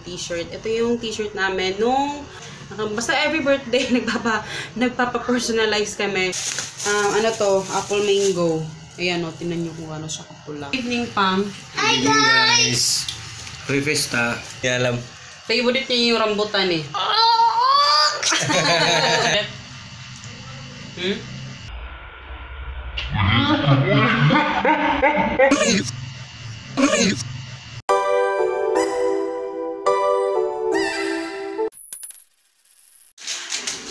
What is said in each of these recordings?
T-shirt. Ito yung t-shirt namin nung basta every birthday nagpapa-personalize kami. Ano to? Apple mango. Ayan o, tinan nyo kung ano siya kapula. Good evening, Pam. Hi guys! Revista. Yan alam. Favorite niya yung rambutan eh.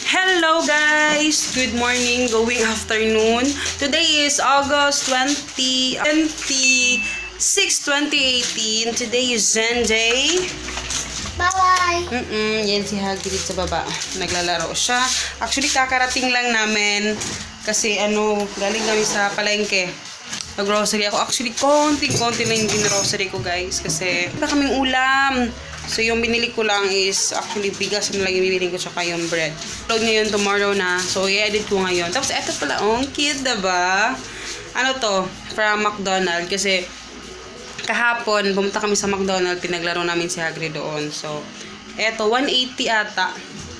Hello guys! Good morning, going afternoon. Today is August 26, 2018. Today is Sunday. Bye! Yan si Hagrid sa baba. Naglalaro siya. Actually, kakarating lang namin. Kasi galing kami sa palengke. Nag-grocery ako. Actually, konti-konti lang yung grocery ko guys. Kasi wala kaming ulam. So, yung binili ko lang is actually bigas na lang yung binili ko tsaka yung bread. Upload ngayon tomorrow na. So, i-edit ko ngayon. Tapos, eto pala. Cute, diba? Ano to? From McDonald's. Kasi, kahapon, pumunta kami sa McDonald's. Pinaglaro namin si Hagrid doon. So, eto. 180 ata.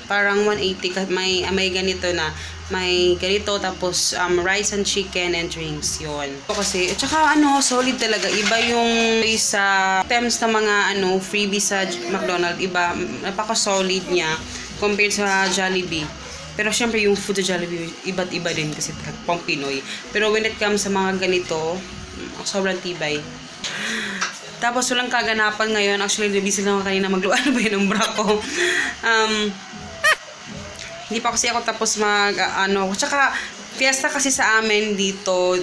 Parang 180. May ganito na. May ganito, tapos rice and chicken and drinks, yun. So, kasi, tsaka solid talaga. Iba yung sa items na mga freebie sa McDonald's. Iba, napaka-solid niya compared sa Jollibee. Pero syempre yung food sa Jollibee, iba't iba din kasi pang Pinoy. Pero when it comes sa mga ganito, sobrang tibay. Tapos walang kaganapan ngayon. Actually, busy lang ako kanina magluto. Ano ba yun ang bra ko? Hindi pa kasi ako tapos tsaka fiesta kasi sa amin dito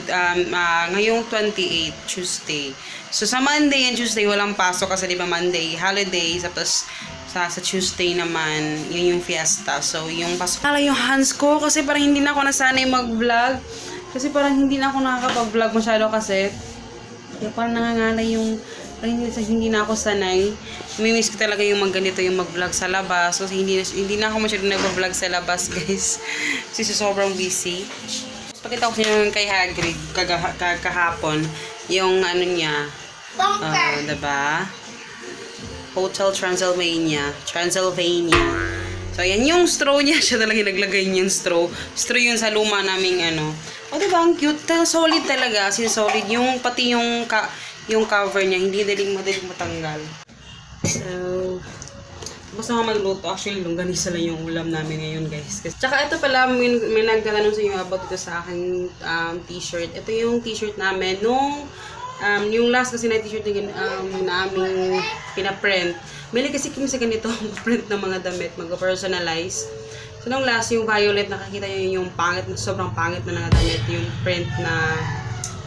ngayong 28 Tuesday. So sa Monday and Tuesday walang pasok kasi di ba Monday holiday, tapos sa Tuesday naman yun yung fiesta. So yung pasok yung hands ko kasi parang hindi na ako nasanay mag-vlog. Kasi parang hindi na ako nakakapag-vlog masyado kasi parang nangangalay yung hindi na ako sanay. Mimiss ko talaga yung ganito yung mag-vlog sa labas. Kasi hindi na ako masyadong nag-vlog sa labas, guys. Kasi sobrang busy. Pakita ko sa inyo kay Hagrid kahapon. Yung niya. Diba? Hotel Transylvania. So, yan yung straw niya. Siya talaga naglagay niyang straw. Straw yun sa luma naming diba? Ang cute. Solid talaga. Kasi solid. Yung pati yung cover niya, hindi madaling matanggal. So, tapos na magluto. Actually, longganisa lang yung ulam namin ngayon, guys. Tsaka ito pala, may nagtatanong sa inyo about ito sa aking t-shirt. Ito yung t-shirt namin nung yung last kasi na t-shirt na aming pinaprint. Mili kasi kami sa ganito, print ng mga damit, mag-personalize. So, nung last, yung violet, nakakita nyo yung pangit, sobrang pangit na damit, yung print na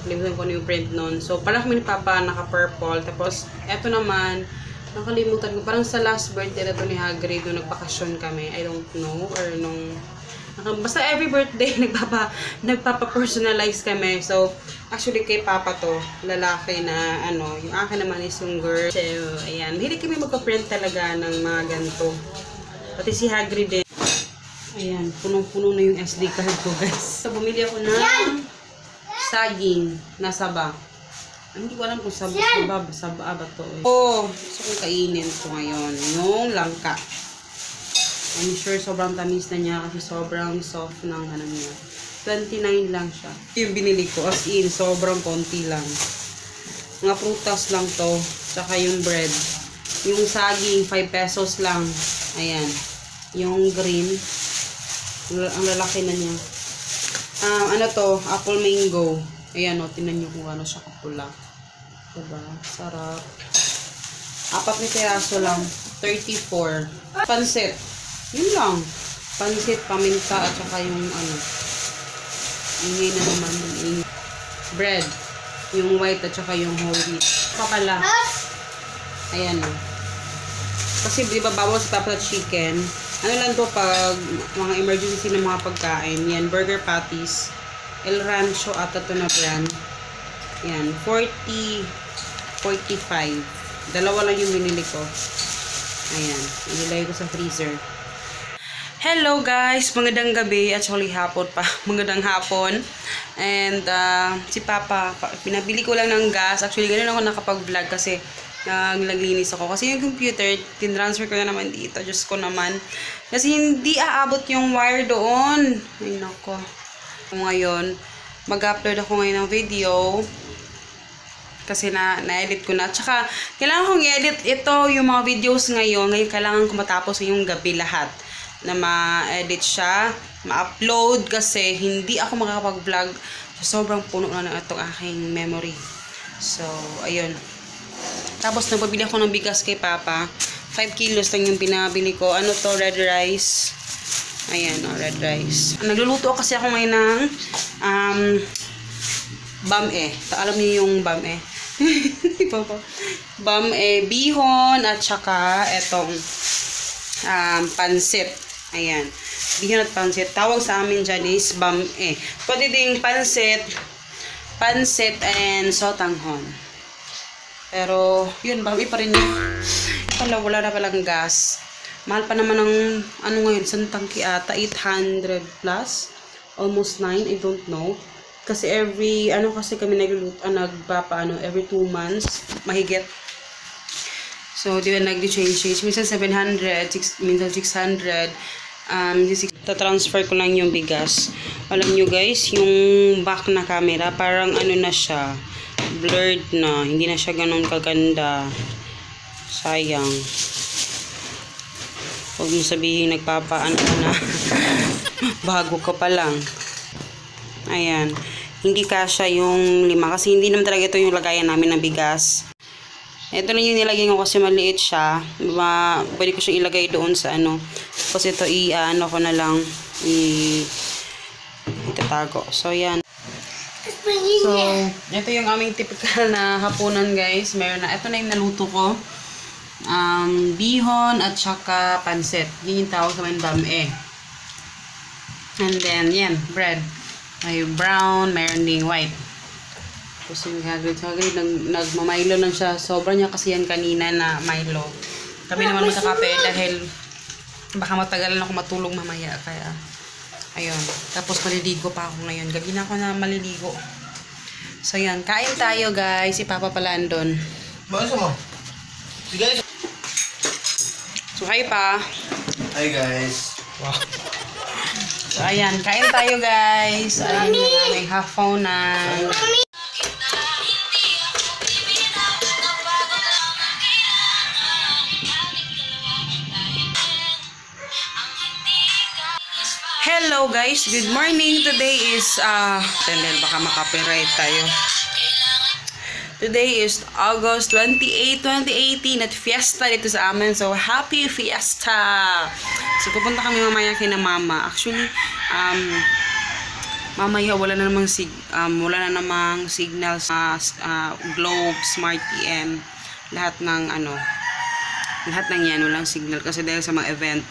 nakalimutan ko yung print nun. So, parang kami ni Papa naka-purple. Tapos, eto naman, nakalimutan ko. Parang sa last birthday na to ni Hagrid, nung nagpakasyon kami. I don't know. Or basta every birthday, nagpapa-personalize kami. So, actually kay Papa to, lalaki na, yung akin naman is yung girl. So, ayan. Hindi kami magpa-print talaga ng mga ganito. Pati si Hagrid din. Ayan. Punong-puno na yung SD card ko, guys. So, bumili ako ng saging na saba. Hindi ko alam kung saba ba to eh. Gusto kong kainin ito ngayon. Yung langka. I'm sure sobrang tamis na niya kasi sobrang soft ng niya. 29 lang siya. Yung binili ko as in, sobrang konti lang. Mga prutas lang to. Tsaka yung bread. Yung saging, 5 pesos lang. Ayan. Yung green. Ang lalaki na niya. Apple mango. Ayan tinan nyo kung ano siya kapula. Diba? Sarap. 4 na piraso lang. 34. Pansit. Yun lang. Pansit, paminta, at saka yung ingay na naman. Bread. Yung white at saka yung whole wheat. Papala. Ayan kasi diba bawal sa tapos chicken. Lang to pag mga emergency ng mga pagkain. Yan, burger patties. El Rancho ata to na brand. Yan, 40, 45. Dalawa lang yung binili ko. Ayan, inilagay ko sa freezer. Hello guys, magandang gabi at actually hapon pa. Magandang hapon. And si Papa, pinabili ko lang ng gas. Actually, ganun ako nakapag-vlog kasi naglinis ako. Kasi yung computer, tinransfer ko na naman dito. Diyos ko naman. Kasi hindi aabot yung wire doon. Ay, nako. Ngayon, mag-upload ako ngayon ng video. Kasi na-edit ko na. Tsaka, kailangan kong i-edit ito, yung mga videos ngayon. Ngayon, kailangan ko matapos yung gabi lahat. Na ma-edit siya, ma-upload. Kasi, hindi ako makakapag-vlog. Sobrang puno na itong aking memory. So, ayun. Tapos, nagpabili ako ng bigas kay Papa. 5 kilos lang yung pinabili ko. Ano to? Red rice. Ayan, red rice. Nagluluto kasi ako ngayon ng bam-e. Alam niyo yung bam-e? Bam-e, bihon, at saka etong pansit. Ayan. Bihon at pansit. Tawag sa amin dyan is bam-e. Pwede ding pansit, and sotanghon. Pero, yun, bami pa rin yun. Wala na palang gas. Mahal pa naman ng, ano ngayon, santangki ata, 800 plus. Almost 9, I don't know. Kasi kasi kami every 2 months, mahigit. So, di ba, nag-change. Minsan 700, minsan 600. Tatransfer ko lang yung bigas. Alam nyo guys, yung back na camera, parang ano na siya, blurred na. Hindi na siya ganun kaganda. Sayang. Huwag mo sabihin nagpapaano ka na. Bago ka pa lang. Ayan. Hindi kasya yung 5. Kasi hindi naman talaga ito yung lagayan namin ng bigas. Ito na yung nilagay ko kasi maliit siya. Pwede ko siyang ilagay doon sa ano. Kasi ito ko na lang. Itatago. So, yan. So, ito yung aming typical na hapunan guys. Meron na. Ito na yung naluto ko. Bihon at saka pansit. Yun yung tawag sa mga bam-e. And then, yan. Bread. May brown, mayroon ding white. Tapos yung Hagrid, nagmamilo lang siya. Sobra niya kasi yan kanina na Milo. Kami naman magkakape dahil baka matagalan ako matulog mamaya. Kaya, ayun. Tapos maliligo pa ako ngayon. Gabi na ako na maliligo. So yan, kain tayo guys. Si Papa pala andun. Bakit mo? Sige. So hi pa. Hi guys. Wow. So ayan, kain tayo guys. Ayan yung aming hapunan. Hello guys, good morning. Today is baka makapiright tayo. Today is August 28, 2018 at fiesta dito sa amin. So happy fiesta. So pupunta kami mamaya kina mama. Actually, mamaya wala na namang signal sa Globe, Smart PM. Lahat ng yan walang signal kasi dahil sa mga event.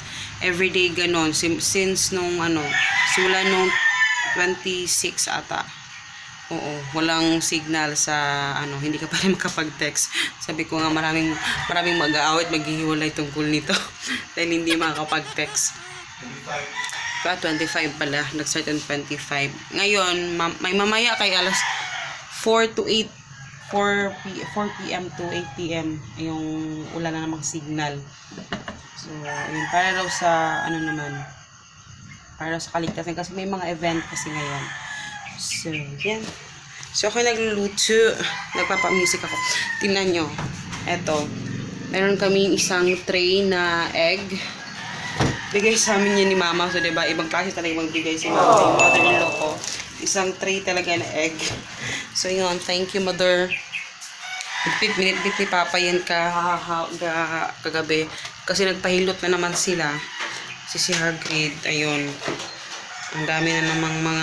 Everyday ganon since nung simula nung 26 ata. Oo, walang signal sa hindi ka pa rin makapag-text. Sabi ko nga maraming mag-aawit, maghihiwalay tungkol nito dahil hindi makakapag-text. 25 pala, nag-start on 25. Ngayon, may mamaya kay alas 4 p.m. to 8 p.m. yung wala na namang signal. So, yun, para daw sa para sa kaligtasan kasi may mga event kasi ngayon. So, yan. So, ako nagluluto. Nagpapa-music ako. Tingnan nyo. Eto. Meron kami isang tray na egg. Bigay sa amin yan ni mama. So, diba, ibang klase talaga magbigay si mama. Yung mother-in-law ko. Isang tray talaga na egg. So, yun. Thank you, mother. Minute ni papa yan kagabi. Kasi nagpahilot na naman sila. Si Hagrid, ayun. Ang dami na namang mga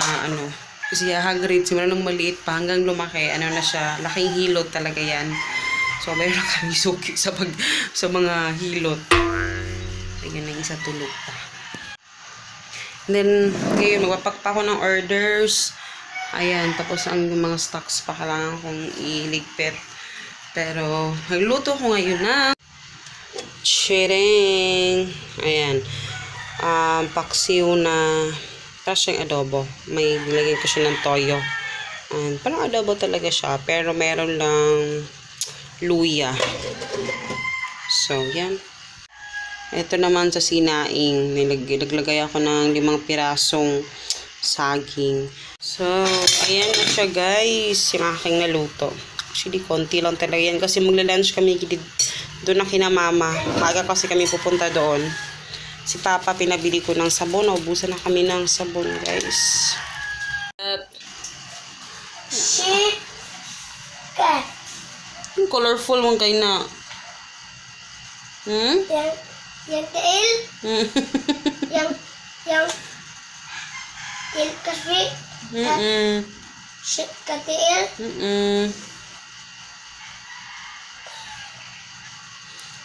Kasi Hagrid, simula nung maliit pa hanggang lumaki, na siya, laking hilot talaga yan. So, meron na kami suki sa mga hilot. Ayan na isa tulog pa. And then, ngayon, magpapak pa ako ng orders. Ayan, tapos ang mga stocks pa kailangan kong iligpit. Pero, nagluto ko ngayon na chiring. Ayan. Paksiw na para siyang adobo. May nilagyan ko siya ng toyo. Parang adobo talaga siya. Pero meron lang luya. So, yan. Ito naman sa sinaing, naglagay ako ng 5 pirasong saging. So, ayan na siya guys, yung aking naluto. Actually, konti lang talaga yan kasi magla-lunch kami doon na kina mama. Maaga kasi kami pupunta doon. Si Papa, pinabili ko ng sabon. Naubusan na kami ng sabon guys. Yung colorful mong kayo na. Yang tail. Yang tail kasi. Shit ka tail.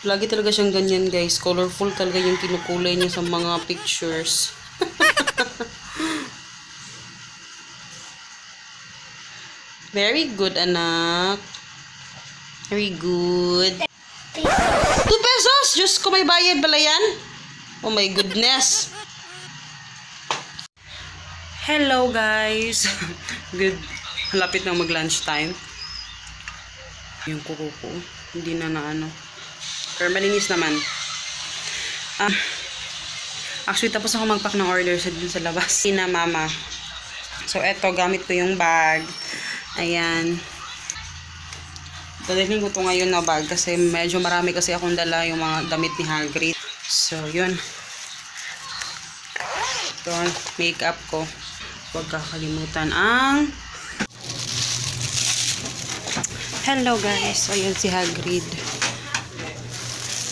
Lagi talaga siyang ganyan guys. Colorful talaga yung kinukulay niya sa mga pictures. Very good, anak. Very good. 2 pesos! Diyos ko, may bayad pala yan? Oh my goodness. Hello guys. Good. Malapit na mag-lunch time. Yung kuko ko. Hindi na ano. Pero malinis naman. Actually, tapos ako mag-pack ng order sa labas. Sina mama. So, eto, gamit ko yung bag. Ayan. Dadalhin ko to ngayon na bag kasi medyo marami kasi akong dala yung mga damit ni Hagrid. So, yun. Ito, makeup ko. Huwag kakalimutan ang... Hello guys. Ayan si Hagrid.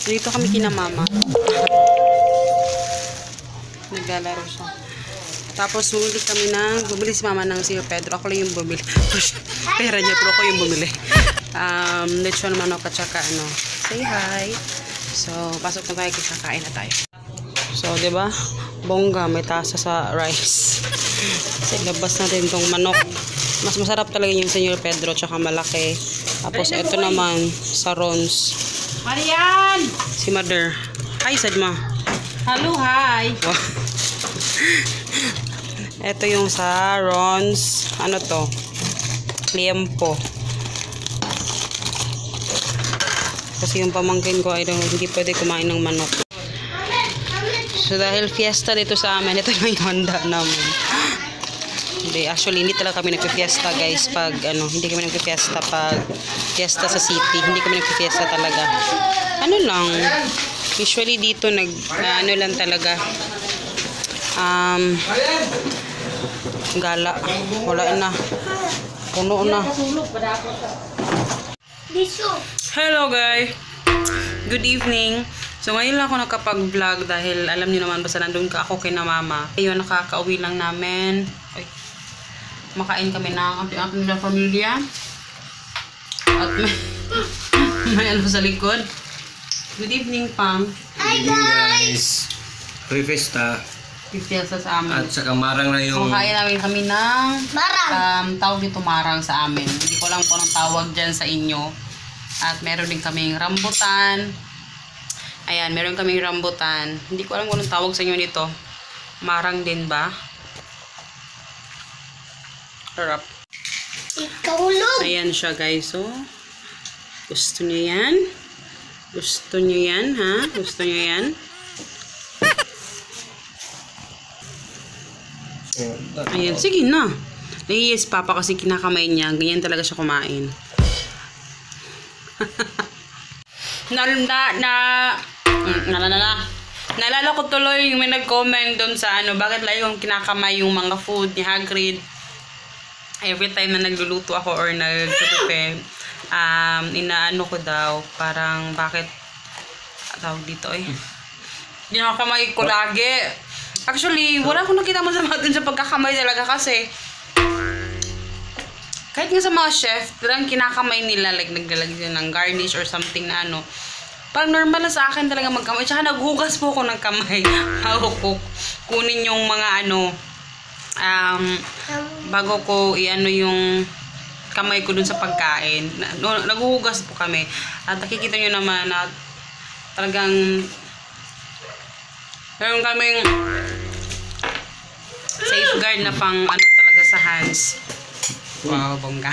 Dito kami kina mama. Naglalaro siya. Tapos bumili si mama ng Sir Pedro. Ako lang yung bumili. Pera niya, pero ako yung bumili. Lechon manok at saka ano. Say hi. So, pasok na tayo kasi kakain na tayo. So, diba? Bongga, may tasa sa rice. Kasi labas na rin tong manok. Mas masarap talaga yung Sir Pedro tsaka malaki. Tapos, ito naman sa Rons. Marian! Si Mother. Hi, Sadma. Hello, hi! Wow. Ito yung sa Rons. Ano to? Liempo. Kasi yung pamangkin ko ay hindi pwede kumain ng manok. So dahil fiesta dito sa amin, ito lang yung handa namin. Actually, hindi talaga kami nagpe-fiesta guys pag hindi kami nagpe-fiesta pag fiesta sa city. Hindi kami nagpe-fiesta talaga. Ano lang, usually dito ano lang talaga. Gala. Wala na. Puno na. Hello guys. Good evening. So ngayon lang ako nakapag-vlog dahil alam niyo naman basta nandun ka ako kay na mama. Ayun, nakakauwi lang namin. Ay, makain kami ng ating pamilya. At may ano sa likod. Good evening, Pam. Hi guys! Happy Fiesta. Fiesta sa amin. At saka marang na yung... Kumakain namin kami ng Marang! tawag dito marang sa amin. Hindi ko lang po anong tawag dyan sa inyo. At meron din kaming rambutan. Ayan, meron kaming rambutan. Hindi ko alam kung anong tawag sa inyo nito. Marang din ba? Sarap. Ikahulog! Ayan siya guys. So, gusto nyo yan? Gusto nyo yan, ha? Gusto nyo yan? Ayan, sige na. Nahiyes Papa kasi kinakamay niya. Ganyan talaga siya kumain. Naalala ko tuloy yung may nag-comment doon sa bakit lagi kong kinakamay yung mga food ni Hagrid. Every time na nagluluto ako or nag-prepare, inaano ko daw, parang bakit tawag dito kinakamay ko lagi. Actually, wala akong nakita masama dun sa pagkakamay talaga kasi kahit nga sa mga chef, talagang kinakamay nila, like naglalagay ng garnish or something na parang normal na sa akin talaga magkamay. Tsaka naghugas po ako ng kamay bago ko kunin yung mga bago ko yung kamay ko dun sa pagkain. Naghuhugas po kami. At nakikita nyo naman na talagang meron kaming safeguard na pang talaga sa hands. Wow, bongga.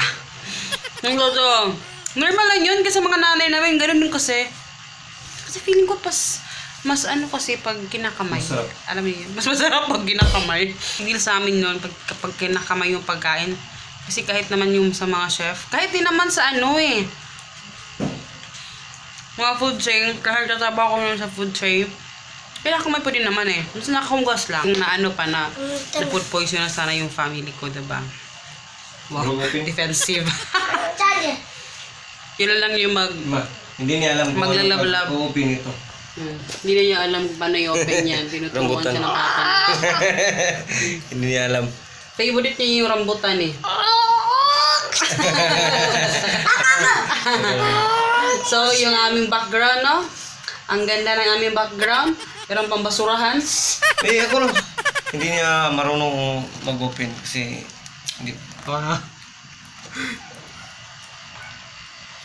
Normal lang yun kasi mga nanay namin, ganun din kasi. Kasi feeling ko mas ano kasi pag kinakamay. Masarap. Alam niyo yun, mas masarap pag kinakamay. Hindi sa amin yun, kapag kinakamay yung pagkain. Kasi kahit naman yung sa mga chef, kahit din naman sa ano eh. Mga food chain, kahit tatrabaho ko nun sa food chain, kinakamay pa din naman eh. Mas nakahugas lang. Kung naano pa na food poison na sana yung family ko, diba? Wow, defensive. Charger. Yun lang yung Hindi niya alam kung Maglalablab. mag-open ito. Hindi na niya alam kung paano i-open yan. Tinuturuan siya ng papa niya. Hindi niya alam. Favorite niya yung rambutan eh. So, yung aming background, no? Ang ganda ng aming background. Meron pang basurahan. Ako lang. Hindi niya marunong mag-open kasi hindi.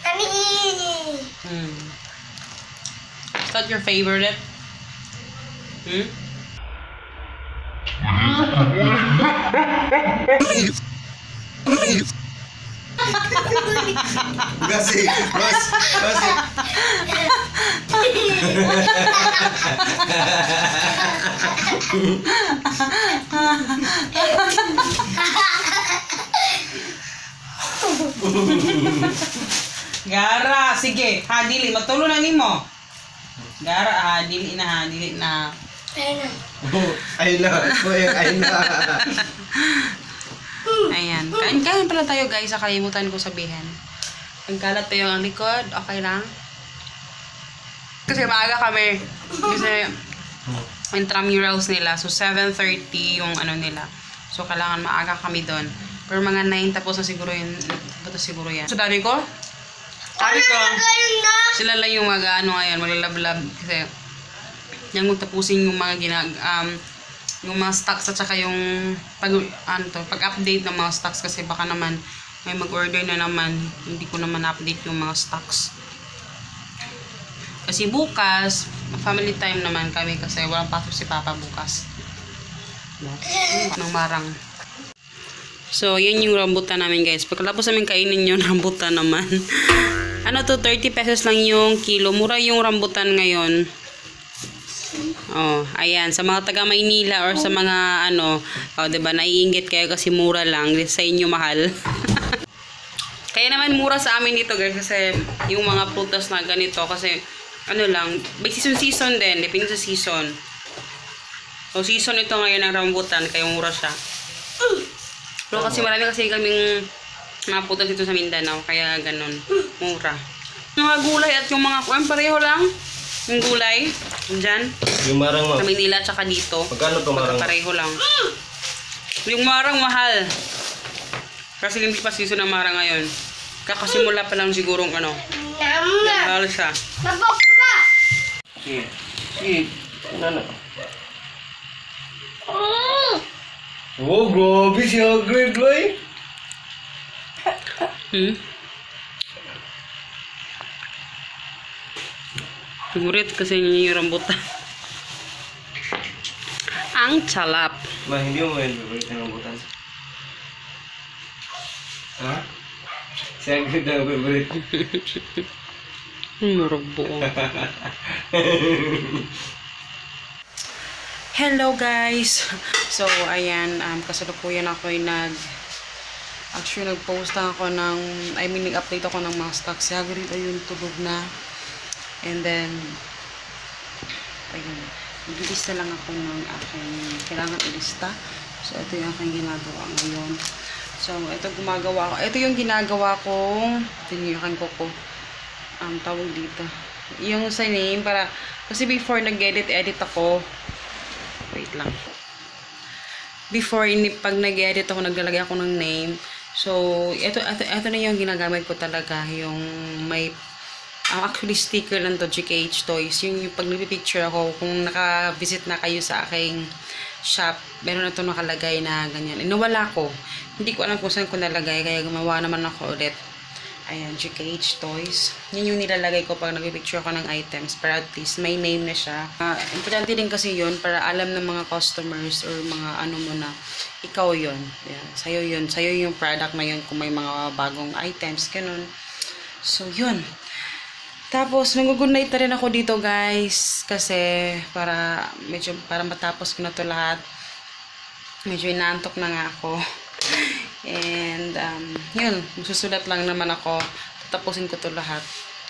Kani. Is that your favorite? Kasi. Gara, sige. Hadili, magtulo na nimo. Gara, hadili na. Ayun na. Ayun na. Ayan. Kain pala tayo guys. Nakalimutan ko sabihin. Ang kalat pa yung likod. Okay lang. Kasi maaga kami. Kasi intramurals nila. So 7:30 yung ano nila. So kailangan maaga kami doon. Pero mga 9 tapos na siguro yun. Bato siguro yan. So sabi ko, Ayun na. sila lang yung mag-ano ngayon, maglalablab. Kasi yung magtapusin yung mga yung mga stocks at saka yung pag-update ng mga stocks kasi baka naman may mag-order na naman, hindi ko naman update yung mga stocks. Kasi bukas, family time naman kami kasi walang pasok si Papa bukas. Nang marang. So, yan yung rambutan namin guys. Pagkatapos namin kainin yung rambutan naman. Ano to, 30 pesos lang yung kilo. Mura yung rambutan ngayon. Oh, ayan. Sa mga taga Maynila or sa mga ano, diba, naiinggit kayo kasi mura lang. Sa inyo mahal. Kaya naman mura sa amin dito guys kasi yung mga prutas na ganito kasi ano lang, may season din. Depende sa season. So, season ito ngayon ng rambutan kaya mura siya. Pero kasi marami kasi kaming mga putas dito sa Mindanao, kaya ganun, mura. Yung mga gulay at yung mga pareho lang. Yung gulay, dyan, Yung marang sa Manila tsaka dito. Magkano to marang? Pareho lang. Yung marang mahal. Kasi hindi pa season ng marang ngayon. Kakasimula pa lang sigurong ano. Mahal siya. Nabok ko ba? Sige. Ano? Oh, grabe siya, grade boy. Favorite kasi niya yung rambutan. Ang salap. Ma, hindi mo yung favorite ng rambutan. Ha? Siya grade ang favorite. Murag buo. Hello guys! So, ayan, kasalukuyan ako ay actually nag-post ako nag-update ako ng mga stocks. Si Hagrid ayun, tulog na. And then, ayun, nag-ilista lang ako ng aking kailangan ilista. So, ito yung aking ginagawa ngayon. So, ito yung ginagawa kong, ito yung aking kuko. Tawag dito. Yung sa name, kasi before nag-edit ako, wait lang. Pag nag-edit ako, naglalagay ako ng name. So, ito na yung ginagamit ko talaga. Yung may, actually sticker lang to, GKH Toys. Yung pag nagpipicture ako, kung naka-visit na kayo sa aking shop, meron na ito nakalagay na ganyan. Nawala ko. Hindi ko alam kung saan ko nalagay, kaya gumawa naman ako ulit. Ayan, GKH Toys. Yan yung nilalagay ko pag nagpipicture ako ng items para at least may name na siya. Importante din kasi yun para alam ng mga customers or mga ano mo na ikaw yun. Yeah, sa'yo yun. Sa'yo yung product na yun kung may mga bagong items, ganun. So, yun. Tapos, mag-good night na rin ako dito, guys. Kasi, para matapos ko na to lahat. Medyo inaantok na nga ako. And, yun. Susulat lang naman ako. Tapusin ko to lahat.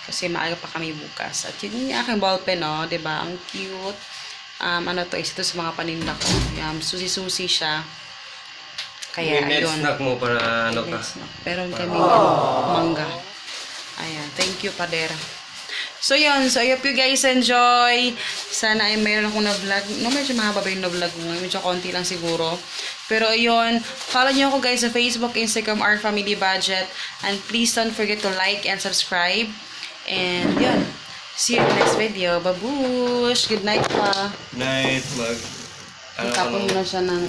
Kasi maaga pa kami bukas. At yun yung aking ballpen, no? Diba? Ang cute. Ano to? Isa to sa mga paninda ko. Susi-susi siya. Kaya, May ayun. snack mo para ano ka. Pero kami mangga. Ayan. Thank you, Pader. So, yun. So, I hope you guys enjoy. Sana ay mayroon akong na-vlog. No, medyo mahaba ba yung na-vlog mo? Medyo konti lang siguro. Pero, ayun. Follow nyo ako guys sa Facebook, Instagram, Our Family Budget. And please don't forget to like and subscribe. And, yun. See you in the next video. Babush! Good night pa. Night, Itapon mo na siya ng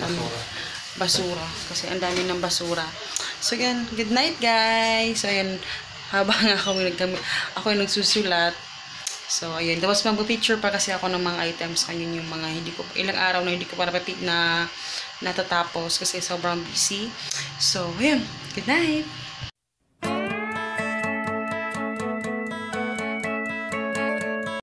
basura. Kasi ang dami ng basura. So, yan. Good night, guys. So, ayan. Habang ako yung nagsusulat. So, ayun. Tapos magpa-picture pa kasi ako ng mga items. Ayun yung mga ilang araw na hindi ko pa natatapos kasi sobrang busy. So, ayun. Good night.